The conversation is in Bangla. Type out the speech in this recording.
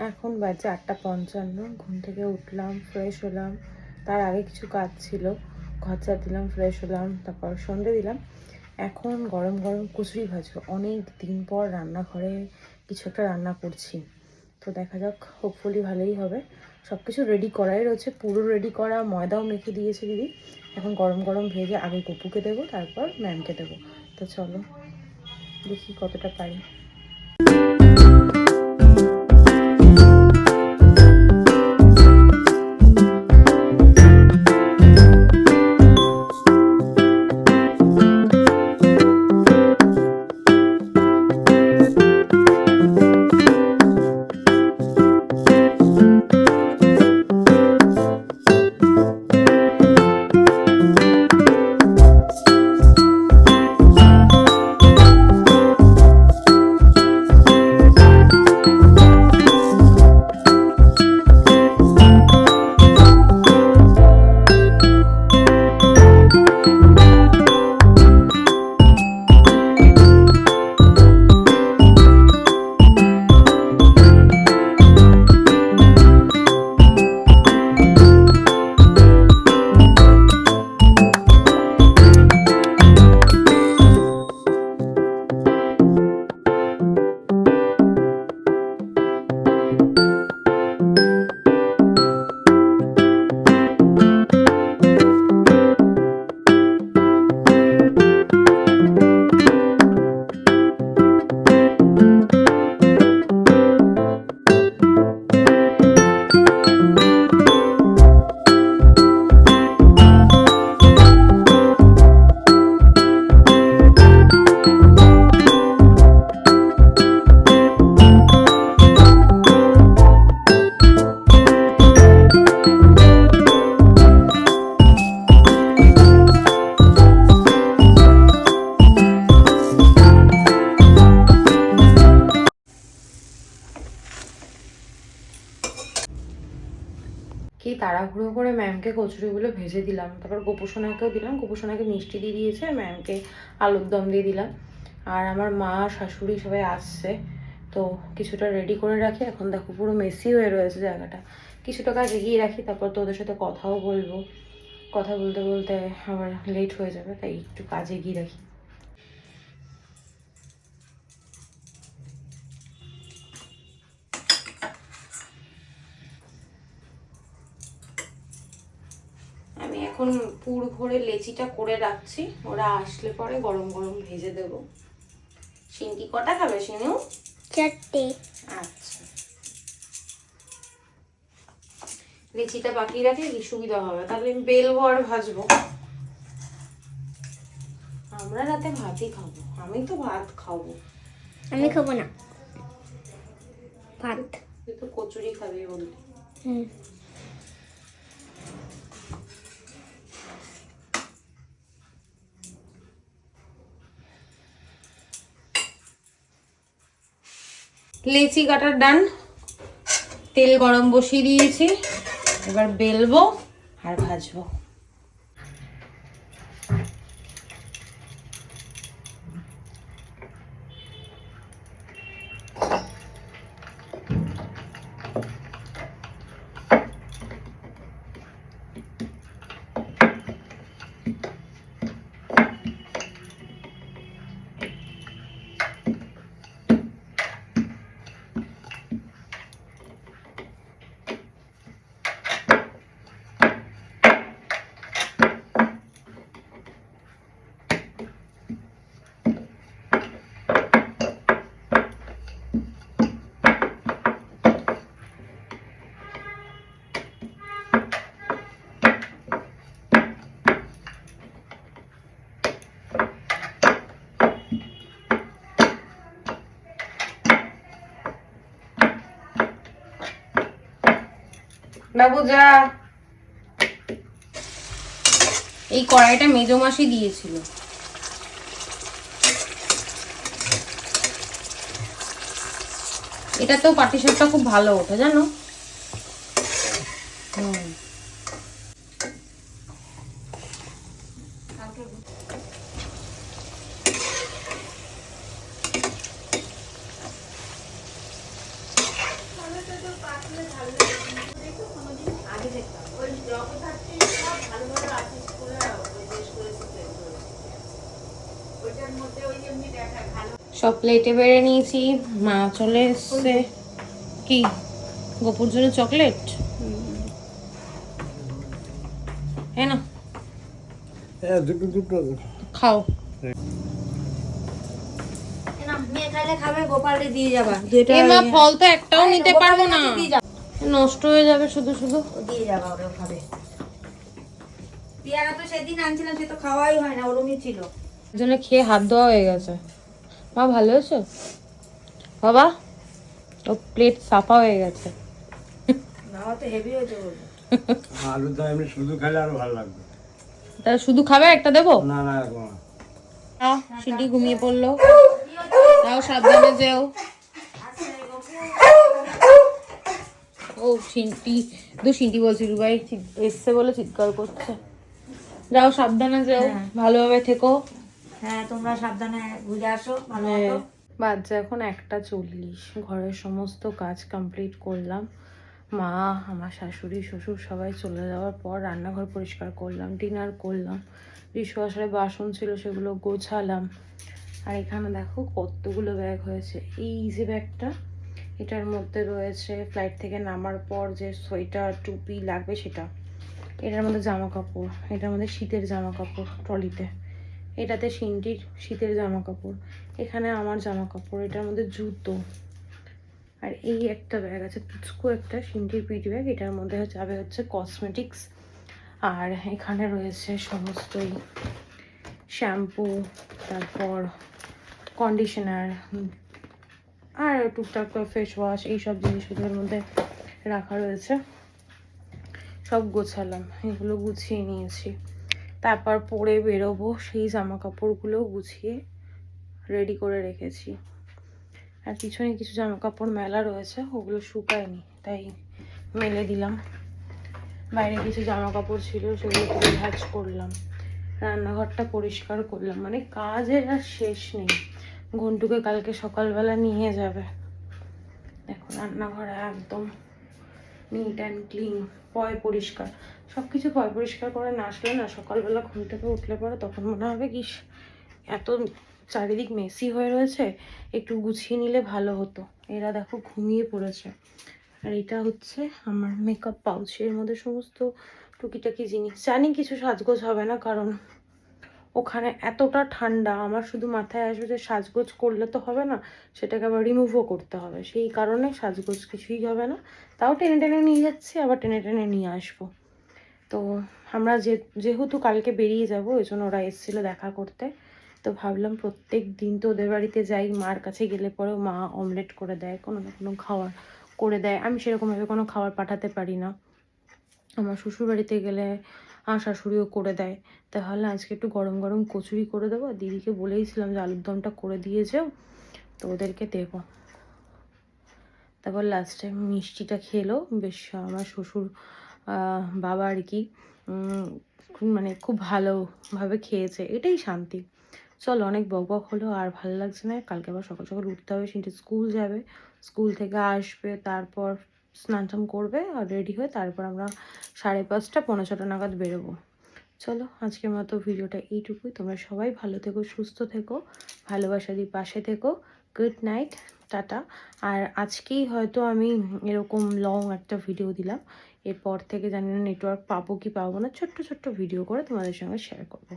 এখন বাজে 8:55। ঘুম থেকে উঠলাম, ফ্রেশ হলাম। তার আগে কিছু কাজ ছিল, ঘর ঝাড় দিলাম, ফ্রেশ হলাম, তারপর সন্ধে দিলাম। এখন গরম গরম কচুরি ভাজবো। অনেক দিন পর রান্নাঘরে কিছু একটা রান্না করছি, তো দেখা যাক, হোপফুলি ভালোই হবে। সব কিছু রেডি করাই রয়েছে, পুরো রেডি করা, ময়দাও মেখে দিয়েছে দিদি। এখন গরম গরম ভেজে আগে গপুকে দেবো, তারপর ম্যামকে দেবো। তো চলো দেখি কতটা পারি। কি তাড়াহুড়ো করে ম্যামকে কচুরিগুলো ভেজে দিলাম, তারপর গোপুসোনাকেও দিলাম। গোপুসোনাকে মিষ্টি দিয়ে দিয়েছে, ম্যামকে আলুর দম দিয়ে দিলাম। আর আমার মা শাশুড়ি সবাই আসছে, তো কিছুটা রেডি করে রাখি। এখন দেখো পুরো মেসি হয়ে রয়েছে জায়গাটা, কিছুটা কাজ এগিয়ে রাখি, তারপর তো ওদের সাথে কথাও বলবো। কথা বলতে বলতে আবার লেট হয়ে যাবে, তাই একটু কাজ এগিয়ে রাখি। আমি এখন পুর ভরে লেচিটা করে রাখছি, ওরা আসলে পরে গরম গরম ভেজে দেবো। সিনকি কটা খাবে সিনু? 4টে। আচ্ছা, লেচিটা বাকি রাখলে কি সুবিধা হবে, তাহলে আমি বেলবো আর ভাজবো। আমরা রাতে ভাতই খাবো, আমি তো ভাত খাবো। আমি খাবো না ভাত। তুই তো কচুরি খাবি বললি। লেচি কাটার ডান, তেল গরম বসিয়ে দিয়েছি, এবার বেলবো আর ভাজবো। বাবু যা, এই কড়াইটা মেজো মাসি দিয়েছিল। এটাতেও পাটিসাপটা খুব ভালো ওঠে জানো। সব প্লেটে বেড়ে নিয়েছি, মা চলে এসছে। কি গোপুর জন্য চকলেট? হ্যাঁ না, দুটো খাও। মেয়ে খাইলে খাবে, গোপালকে দিয়ে যাবা। এ মা, ফল তো একটাও নিতে পারবো না, নষ্ট হয়ে যাবে শুধু শুধু। ও দিয়ে যাবা, ওরাও খাবে। পেয়ারা তো সেদিন আনছিলাম, সে তো খাওয়াই হয় না, ওরমই ছিল। এর জন্য খেয়ে হাত ধোয়া হয়ে গেছে। মা ভালো হয়েছে বাবা? ও প্লেট সাফা হয়ে গেছে। নাও তো হেভি হয়েছে বলবো। আলুর দম এমনি শুধু খেলে আরো ভালো লাগবে। তাহলে শুধু খাবে? একটা দেবো? না না এখন না। সিঁটি ঘুমিয়ে পড়লো, তাও সাবধানে যেও। ও সিঁটি, সিঁটি বলছি, রুবাই এসছে বলে চিৎকার করছে। যাও সাবধানে যেও, ভালোভাবে থেকো। হ্যাঁ, তোমরা সাবধানে ঘুরে আসো, ভালো মতো। বাজছে এখন 1:40। ঘরের সমস্ত কাজ কমপ্লিট করলাম। মা, আমার শাশুড়ি, শ্বশুর সবাই চলে যাওয়ার পর রান্নাঘর পরিষ্কার করলাম, ডিনার করলাম, ডিশওয়াশারে বাসন ছিল সেগুলো গোছালাম। আর এখানে দেখো কতগুলো ব্যাগ হয়েছে। এই যে ব্যাগটা, এটার মধ্যে রয়েছে ফ্লাইট থেকে নামার পর যে সোয়েটার টুপি লাগবে সেটা। এটার মধ্যে জামা কাপড়, এটার মধ্যে শীতের জামা কাপড় ট্রলিতে, এটাতে সিন্টির শীতের জামা কাপড়, এখানে আমার জামা কাপড়, এটার মধ্যে জুতো। আর এই একটা ব্যাগ আছে পুচকু একটা সিন্টির পিঠ ব্যাগ, এটার মধ্যে যাবে হচ্ছে কসমেটিক্স। আর এখানে রয়েছে সমস্তই শ্যাম্পু, তারপর কন্ডিশনার আর টুকটাক ফেস ওয়াশ, এইসব জিনিসগুলোর মধ্যে রাখা রয়েছে। সব গোছালাম, এগুলো গুছিয়ে নিয়েছি। তারপর পরে বেরোবো, সেই জামা কাপড়গুলো গুছিয়ে রেডি করে রেখেছি। আর পিছনে কিছু জামা কাপড় মেলা রয়েছে, ওগুলো শুকায়নি, তাই মেলে দিলাম। বাইরে কিছু জামা কাপড় ছিল, সেগুলো তুলে ভাঁজ করলাম। রান্নাঘরটা পরিষ্কার করলাম, মানে কাজের আর শেষ নেই। ঘন্টুকে কালকে সকালবেলা নিয়ে যাবে। দেখো রান্নাঘর একদম নিট অ্যান্ড ক্লিন, পয় পরিষ্কার। সব কিছু পয় পরিষ্কার করে না আসলে না, সকালবেলা ঘুম থেকে উঠলে পরে তখন মনে হবে কি এত চারিদিক মেসি হয়ে রয়েছে, একটু গুছিয়ে নিলে ভালো হতো। এরা দেখো ঘুমিয়ে পড়েছে। আর এটা হচ্ছে আমার মেকআপ পাউচ, এর মধ্যে সমস্ত টুকিটাকি জিনিস। জানি কিছু সাজগোজ হবে না, কারণ ওখানে এতটা ঠান্ডা, আমার শুধু মাথায় আসবে যে সাজগোজ করলে তো হবে না, সেটাকে আবার রিমুভও করতে হবে। সেই কারণে সাজগোজ কিছুই হবে না। তাও টেনে টেনে নিয়ে যাচ্ছি, আবার টেনে টেনে নিয়ে আসবো। তো আমরা যেহেতু কালকে বেরিয়ে যাবো, ওই জন্য ওরা এসেছিলো দেখা করতে। তো ভাবলাম প্রত্যেক দিন তো ওদের বাড়িতে যাই, মার কাছে গেলে পরেও মা অমলেট করে দেয়, কোনো না কোনো খাবার করে দেয়। আমি সেরকমভাবে কোনো খাবার পাঠাতে পারি না। আমার শ্বশুর বাড়িতে গেলে আমার শাশুড়িও করে দেয়। তাহলে আজকে একটু গরম গরম কচুরি করে দেবো। আর দিদিকে বলেইছিলাম যে আলুর দমটা করে দিয়ে যাও, তো ওদেরকে দেবো। তারপর লাস্টে মিষ্টিটা খেলো বেশ, আমার শ্বশুর বাবা আর কি, মানে খুব ভালোভাবে খেয়েছে, এটাই শান্তি। চলো, অনেক বকবক হলো, আর ভালো লাগছে না। কালকে আবার সকাল সকাল উঠতে হবে, সেটা স্কুল যাবে, স্কুল থেকে আসবে, তারপর স্নান টান করবে আর রেডি হয়ে তারপর আমরা 5:30 পৌনে 6টা নাগাদ বেরোবো। চলো, আজকের মতো ভিডিওটা এইটুকুই। তোমরা সবাই ভালো থেকো, সুস্থ থেকো, ভালোবাসা দিয়ে পাশে থেকো। Good night, tata. আর আজকেই হয়তো আমি এরকম লং একটা ভিডিও দিলাম, এরপর থেকে জানি না নেটওয়ার্ক পাবো কি পাবো না, ছোট্ট ছোট্ট ভিডিও করে তোমাদের সঙ্গে শেয়ার করবো।